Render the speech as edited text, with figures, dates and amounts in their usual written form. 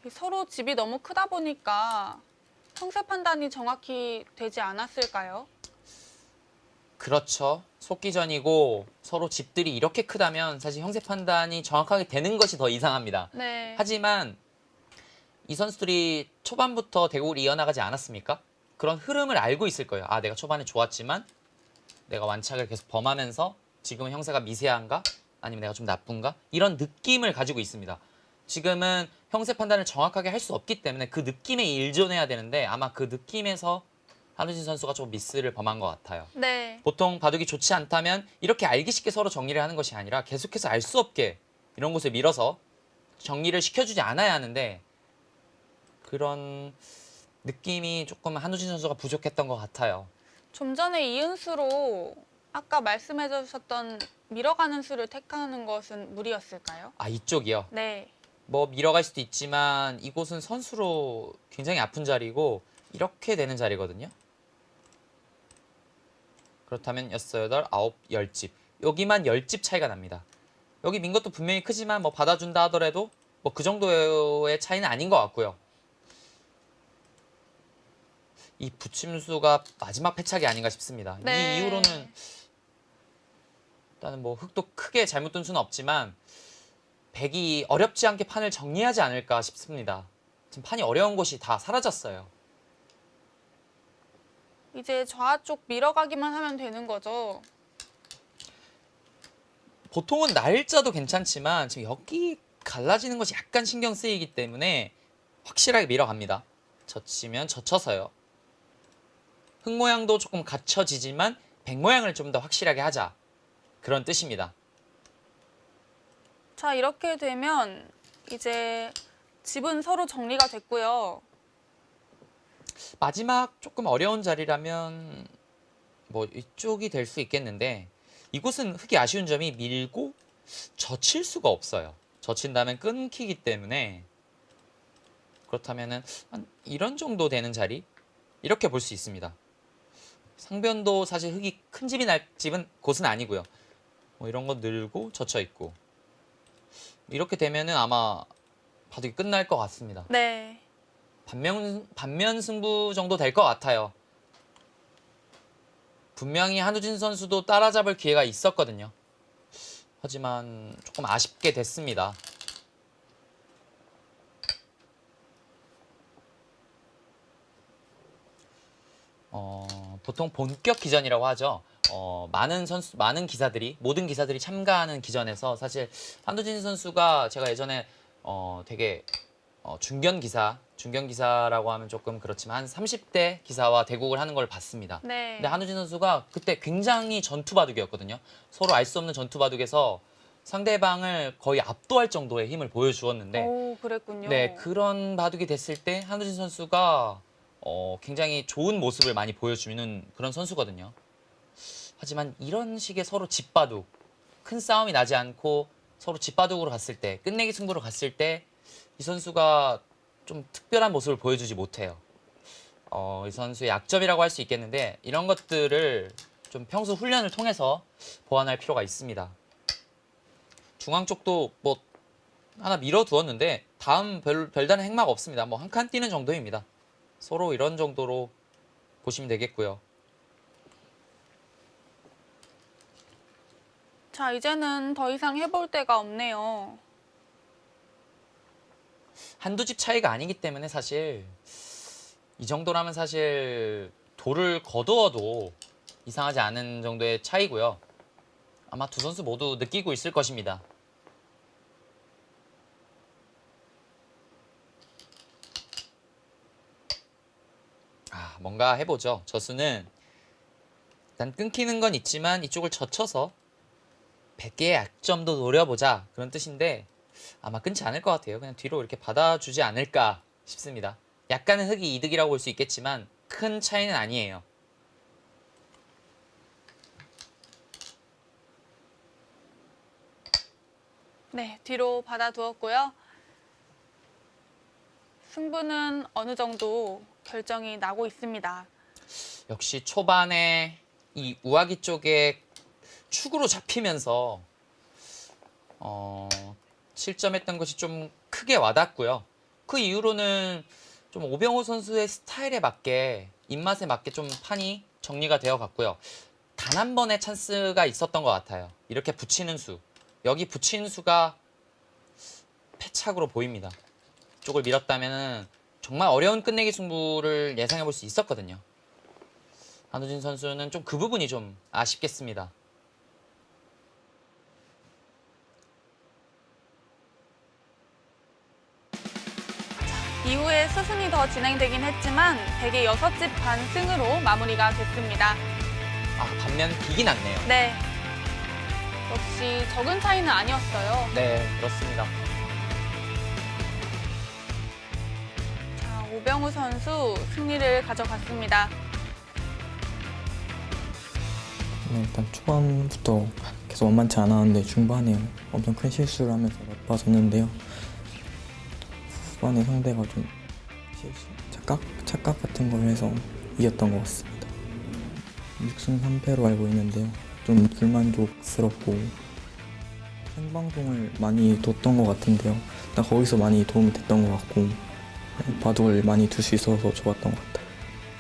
서로 집이 너무 크다 보니까 형세 판단이 정확히 되지 않았을까요? 그렇죠. 속기전이고 서로 집들이 이렇게 크다면 사실 형세 판단이 정확하게 되는 것이 더 이상합니다. 네. 하지만 이 선수들이 초반부터 대국을 이어나가지 않았습니까? 그런 흐름을 알고 있을 거예요. 아, 내가 초반에 좋았지만 내가 완착을 계속 범하면서 지금은 형세가 미세한가? 아니면 내가 좀 나쁜가? 이런 느낌을 가지고 있습니다. 지금은 형세 판단을 정확하게 할 수 없기 때문에 그 느낌에 일존해야 되는데 아마 그 느낌에서 한우진 선수가 좀 미스를 범한 것 같아요. 네. 보통 바둑이 좋지 않다면 이렇게 알기 쉽게 서로 정리를 하는 것이 아니라 계속해서 알 수 없게 이런 곳에 밀어서 정리를 시켜주지 않아야 하는데 그런 느낌이 조금 한우진 선수가 부족했던 것 같아요. 좀 전에 이은수로 아까 말씀해 주셨던 밀어가는 수를 택하는 것은 무리였을까요? 아, 이쪽이요. 네. 뭐 밀어갈 수도 있지만 이곳은 선수로 굉장히 아픈 자리고 이렇게 되는 자리거든요. 그렇다면 6, 8, 9, 10집. 여기만 10집 차이가 납니다. 여기 민 것도 분명히 크지만 뭐 받아준다 하더라도 뭐 그 정도의 차이는 아닌 것 같고요. 이 부침수가 마지막 패착이 아닌가 싶습니다. 네. 이 이후로는 일단은 뭐 흙도 크게 잘못 둔 수는 없지만 백이 어렵지 않게 판을 정리하지 않을까 싶습니다. 지금 판이 어려운 곳이 다 사라졌어요. 이제 좌쪽 밀어가기만 하면 되는 거죠. 보통은 날짜도 괜찮지만 지금 여기 갈라지는 것이 약간 신경 쓰이기 때문에 확실하게 밀어갑니다. 젖히면 젖혀서요. 흙 모양도 조금 갖춰지지만 백 모양을 좀 더 확실하게 하자. 그런 뜻입니다. 자, 이렇게 되면 이제 집은 서로 정리가 됐고요. 마지막 조금 어려운 자리라면 뭐 이쪽이 될 수 있겠는데 이곳은 흙이 아쉬운 점이 밀고 젖힐 수가 없어요. 젖힌다면 끊기기 때문에 그렇다면은 한 이런 정도 되는 자리 이렇게 볼 수 있습니다. 상변도 사실 흙이 큰 집이 날 집은 곳은 아니고요. 뭐 이런 거 늘고 젖혀 있고 이렇게 되면은 아마 바둑이 끝날 것 같습니다. 네. 반면 승부 정도 될 것 같아요. 분명히 한우진 선수도 따라잡을 기회가 있었거든요. 하지만 조금 아쉽게 됐습니다. 보통 본격 기전이라고 하죠. 많은 기사들이, 모든 기사들이 참가하는 기전에서 사실 한두진 선수가 제가 예전에 되게 중견 기사라고 하면 조금 그렇지만 한 30대 기사와 대국을 하는 걸 봤습니다. 네. 근데 한두진 선수가 그때 굉장히 전투 바둑이었거든요. 서로 알 수 없는 전투 바둑에서 상대방을 거의 압도할 정도의 힘을 보여주었는데 오, 그랬군요. 네, 그런 바둑이 됐을 때 한두진 선수가 굉장히 좋은 모습을 많이 보여주는 그런 선수거든요. 하지만 이런 식의 서로 집바둑, 큰 싸움이 나지 않고 서로 집바둑으로 갔을 때, 끝내기 승부로 갔을 때 이 선수가 좀 특별한 모습을 보여주지 못해요. 이 선수의 약점이라고 할 수 있겠는데 이런 것들을 좀 평소 훈련을 통해서 보완할 필요가 있습니다. 중앙 쪽도 뭐 하나 밀어두었는데 다음 별다른 행마가 없습니다. 뭐 한 칸 뛰는 정도입니다. 서로 이런 정도로 보시면 되겠고요. 자, 이제는 더 이상 해볼 데가 없네요. 한두 집 차이가 아니기 때문에 사실 이 정도라면 사실 돌을 거두어도 이상하지 않은 정도의 차이고요. 아마 두 선수 모두 느끼고 있을 것입니다. 뭔가 해보죠. 저수는 일단 끊기는 건 있지만 이쪽을 젖혀서 100개의 약점도 노려보자 그런 뜻인데 아마 끊지 않을 것 같아요. 그냥 뒤로 이렇게 받아주지 않을까 싶습니다. 약간은 흙이 이득이라고 볼 수 있겠지만 큰 차이는 아니에요. 네, 뒤로 받아두었고요. 승부는 어느 정도 결정이 나고 있습니다. 역시 초반에 이 우아기 쪽에 축으로 잡히면서 실점했던 것이 좀 크게 와닿고요. 그 이후로는 좀 오병호 선수의 스타일에 맞게 입맛에 맞게 좀 판이 정리가 되어 갔고요. 단 한 번의 찬스가 있었던 것 같아요. 이렇게 붙이는 수. 여기 붙이는 수가 패착으로 보입니다. 이쪽을 밀었다면 정말 어려운 끝내기 승부를 예상해 볼 수 있었거든요. 한우진 선수는 좀 그 부분이 좀 아쉽겠습니다. 이후에 수순이 더 진행되긴 했지만 대개 6집 반승으로 마무리가 됐습니다. 반면 빅이 났네요. 네. 역시 적은 차이는 아니었어요. 네, 그렇습니다. 자, 오병우 선수 승리를 가져갔습니다. 네, 일단 초반부터 계속 만만치 않았는데 중반에 엄청 큰 실수를 하면서 맞았는데요. 후반에 상대가 좀 착각 같은 걸 해서 이겼던 것 같습니다. 6승 3패로 알고 있는데요. 좀 불만족스럽고 생방송을 많이 뒀던 것 같은데요. 일단 거기서 많이 도움이 됐던 것 같고 바둑을 많이 둘 수 있어서 좋았던 것 같아요.